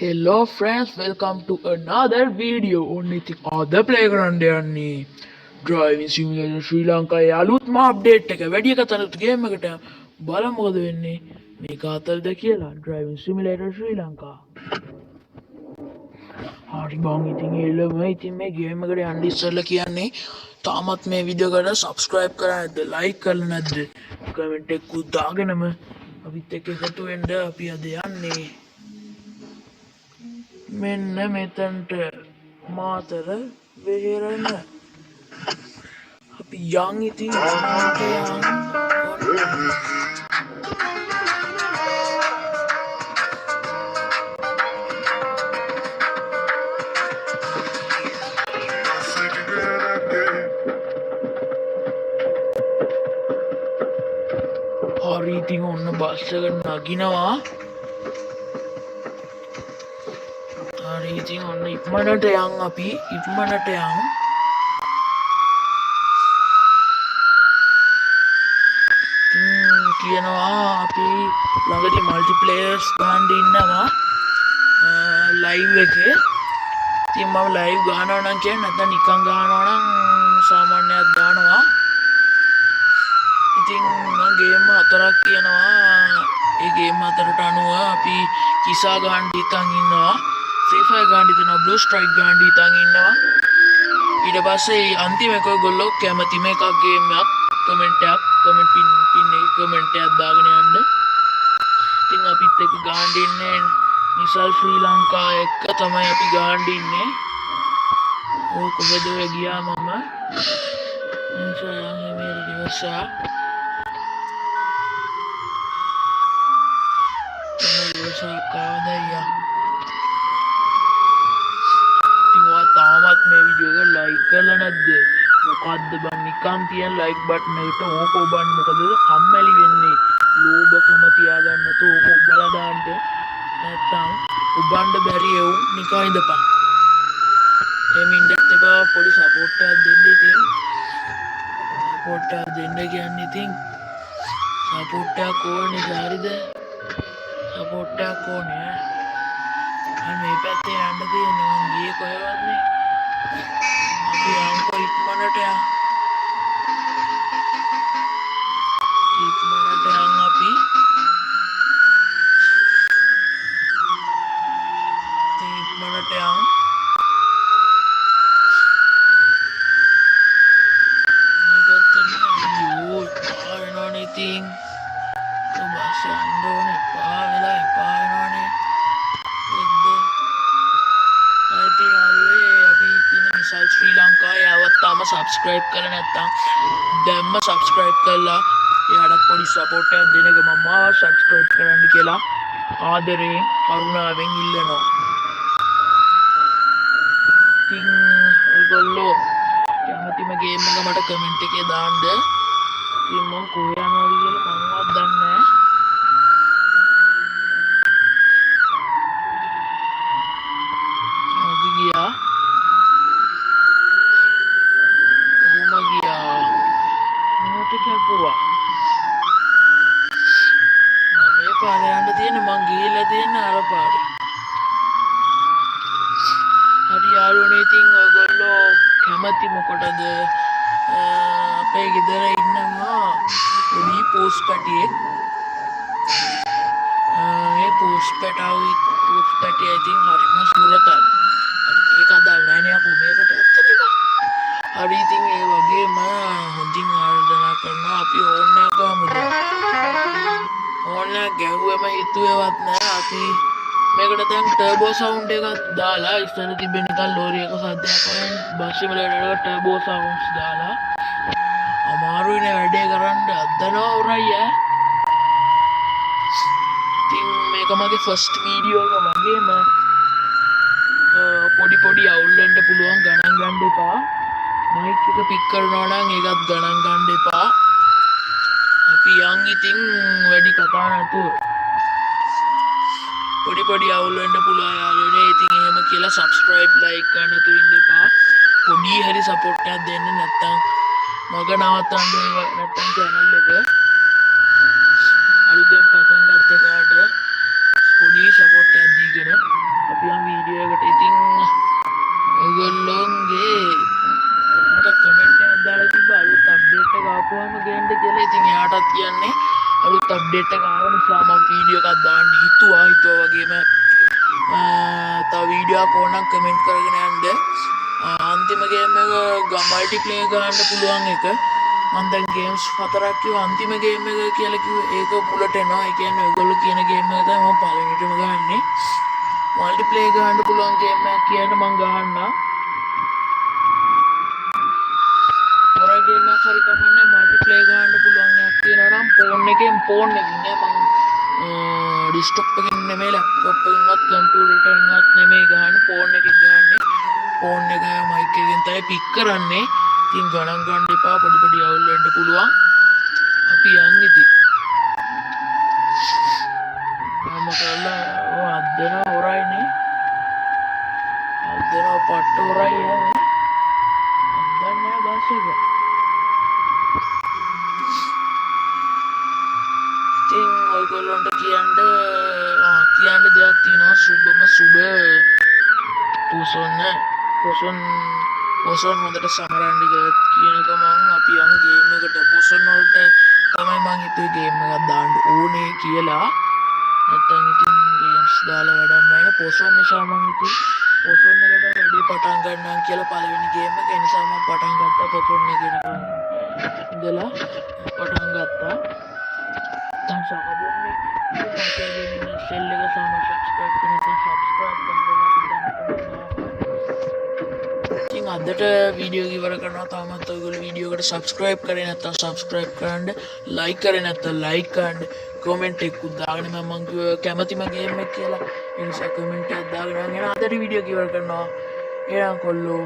Hello friends, welcome to another video on ඉතින් අද play කරන්න යන්නේ driving simulator ශ්‍රී ලංකාවේ අලුත්ම update එක වැඩි එක තරත් game එකට බලමු මොකද වෙන්නේ මේක අතල්ද කියලා driving simulator ශ්‍රී ලංකා හරි බං ඉතින් එළම ඉතින් මේ game එකට යන්න ඉස්සෙල්ලා කියන්නේ තාමත් මේ වීඩියෝ එකට subscribe කරලා නැද්ද like කරලා නැද්ද comment එකක් දාගෙනම අපිත් එක්ක එකතු වෙන්න අපි අද යන්නේ මෙන්න මෙතන්ට මාතර වෙහෙරන අපි යන් ඉතින් හරි ඉතින් ඔන්න බස් එකට නගිනවා හරි ඉතින් ඔන්න ඉක්මනට යන් අපි ඉක්මනට යන් කියනවා අපි ළඟදී මල්ටිප්ලේයර්ස් ගහන්න ඉන්නවා ලයිව් එකේ ඉතින් මම ලයිව් ගහනවා නම් කියන්නේ නැත්නම් නිකන් ගහනවා නම් සාමාන්‍යයක් දානවා ඉතින් මම ගේම් හතරක් කියනවා ඒ ගේම් හතරට අනුව අපි කිසා ගහන්න හිතන් ඉන්නවා Free Fire ගහන්න හිතනවා Blue Strike ගහන්න හිතන් ඉන්නවා ඊට පස්සේ අන්තිම එක ඔයගොල්ලෝ කැමති මේකක් ගේම් එකක් කමෙන්ට් එකක් කමෙන්ට් පින් එකේ කමෙන්ට් එකක් දාගෙන යන්න ඉතින් අපිත් එක්ක ගහන්න ඉන්නේ නිසල් ශ්‍රී ලංකා එක්ක තමයි අපි ගහන්න ඉන්නේ ඕක කොහෙද ගියා මම නිසා මේ දිවසා කවදයියා තාමත් මේ වීඩියෝ එක ලයික් කරලා නැද්ද මොකද්ද බං නිකන් තියන ලයික් බටන් එකට ඕක ඔබන්න මොකද කම්මැලි වෙන්නේ ලෝභකම තියාගන්න නැතුව ඕක ඔබලා දාන්න නැත්තම් ඔබන්න බැරි එවුන් නිකන් ඉඳපන් එමින්දත් එපා පොඩි සපෝට් එකක් දෙන්න ඉතින් සපෝට් එකක් දෙන්න කියන්නේ ඉතින් සපෝට් එකක් ඕනේ හරිද සපෝට් එකක් ඕනේ මේ පැත්තේ යන්න තියෙන්නේ මං ගියේ කොහෙවත් නේ අපි යන්කෝ ඉක්මනට යන් අපි ඉක්මනට යන් මේ පැත්තේ යෝ පාවෙනවනේ ඉතින් බස් යන්න ඕනේ පාවෙලා වෙනවනේ නිසල් ශ්‍රී ලංකාවේ ආවත් තාම සබ්ස්ක්‍රයිබ් කරලා නැත්නම් දැම්ම සබ්ස්ක්‍රයිබ් කරලා එයාට පොඩි සපෝට් එකක් දෙන එක මම සබ්ස්ක්‍රයිබ් කරන්න කියලා ආදරයෙන් කරුණාවෙන් ඉල්ලනවා. ඉතින් ඔයගොල්ලෝ කැමතිම ගේම් එක මට කමෙන්ට් එකේ දාන්න. ඉතින් මම කොහේ යනවද කියලා මමවත් දන්නේ නැහැ. ගියා කැපුවා මේ පාරේ යන්න තියෙන මං ගිහිල්ලා තියෙන අර පාරේ හරි යාළුවනේ ඉතින් ඔයගොල්ලෝ කැමති මොකටද අපේ ගෙදර ඉන්නවා පොඩි පෝස්ට් පැටියෙක් ඒ පෝස්ට් පැටිය ඉතින් හරිම සුරතල් ඒක අදාළ නැහැ නේ අපෝ මේකට ඇත්තටම හරි ඉතින් ඒ වගේම හොඳින් ආරාධනා කරනවා අපි ඕන්න ගමුද ඕන්න ගැහුවෙම හිතුවේවත් නෑ අපි මේකට දැන් ටර්බෝ සවුන්ඩ් එකක් දාලා ඉස්සර තිබෙන නිකන් ලෝරි එක සද්දයක් වගේ බස් සිමුලේටර් එකට ටර්බෝ සවුන්ඩ්ස් දාලා අමාරුයිනේ වැඩේ කරන්න අද්දනවා උරයි ඉතින් මේක මගේ ෆස්ට් වීඩියෝ එක වගේම පොඩි අවුල් වෙන්න පුළුවන් ගණන් ගන්න එපා මයික් එක පික් කරනවා නම් ඒකත් ගණන් ගන්න එපා. අපි යන් ඉතින් වැඩි කතා නැතුව. පොඩි අවුල් වෙන්න පුළුවන් යාළුවනේ. ඉතින් එහෙම කියලා subscribe like කරන්න නැතුව ඉන්න එපා. පොඩි හරි support එකක් දෙන්න නැත්තම් මග නවත්තන්න නැත්තම් channel එක අලුතෙන් පටන් ගත්ත එකට පොඩි support එකක් දීගෙන කියන්නේ අලුත් අප්ඩේට් එක ආව නිසා මම වීඩියෝ එකක් දාන්න හිතුවා වගේම තව වීඩියෝ එකක් ඕනනම් කමෙන්ට් කරගෙන යන්න. අන්තිම ගේම් එක මල්ටිප්ලේයර් ගහන්න පුළුවන් එක මම දැන් ගේම්ස් 4ක් කිව්වා අන්තිම ගේම් එක කියලා කිව්වේ ඒක මුලට එනවා. ඒ කියන්නේ ඔයගොල්ලෝ කියන ගේම් එක තමයි මම පළවෙනිටම ගහන්නේ. මල්ටිප්ලේයර් ගහන්න පුළුවන් ගේම් එකක් කියන්න මම ගහන්නම්. හොරර් ගේම් එකක් හරි කමන්නේ මල්ටිප්ලේයර් ගහන්න පුළුවන් එකක් තියෙනවා නම් ෆෝන් එකකින් නෑ මම ඩෙස්ක්ටොප් එකකින් නෙමෙයි ලැප්ටොප් එකකින්වත් කම්පියුටර් එකකින්වත් නෙමෙයි ගහන්නේ ෆෝන් එකකින් ගහන්නේ. ෆෝන් එක මයික් එකෙන් තමයි පික් කරන්නේ. ඉතින් ගණන් ගන්න එපා පොඩි අවුල් වෙන්න පුළුවන්. අපි යන් ඉතින්. මම කළා අද්දන හොරයිනේ. අද්දන පට්ට හොරයි යන්නේ. අද්දන්නේ බස් එක. ඉතින් ඔයගොල්ලන්ට කියන්න දෙයක් තියෙනවා සුබ පොසොන් හොඳට සමරන්න කියලා කියන එක මම අපි යන් ගේම් එකට පොසොන් වලට තමයි මම හිතුවේ ගේම් එකක් දාන්න ඕනේ කියලා. නැත්තම් ඉතින් ගේම්ස් දාලා වැඩක් නැහැ නේ පොසොන් නිසා මම ඉතින් පොසොන් එකට වැඩි පටන් ගන්නම් කියලා පළවෙනි ගේම් එක. ඒ නිසා මම පටන් ගත්තා පොසොන් එකේ ඉඳලා පටන් ගත්තා. දැන් සබොන්නේ මගේ සෙල් එක සම සබ්ස්ක්‍රයිබ් කරන්න සබ්ස්ක්‍රයිබ් කරන්න ඉතින් අදට වීඩියෝ එක ඉවර කරනවා. තාමත් ඔයගොල්ලෝ වීඩියෝ එකට සබ්ස්ක්‍රයිබ් කරේ නැත්නම් සබ්ස්ක්‍රයිබ් කරන්න, ලයික් කරේ නැත්නම් ලයික් කරන්න, කමෙන්ට් එකකුත් දාගෙන මම කැමතිම ගේම් එක කියලා ඒ නිසා කමෙන්ට් එකක් දාගෙන අදට වීඩියෝ එක ඉවර කරනවා. එහෙනම් කොල්ලෝ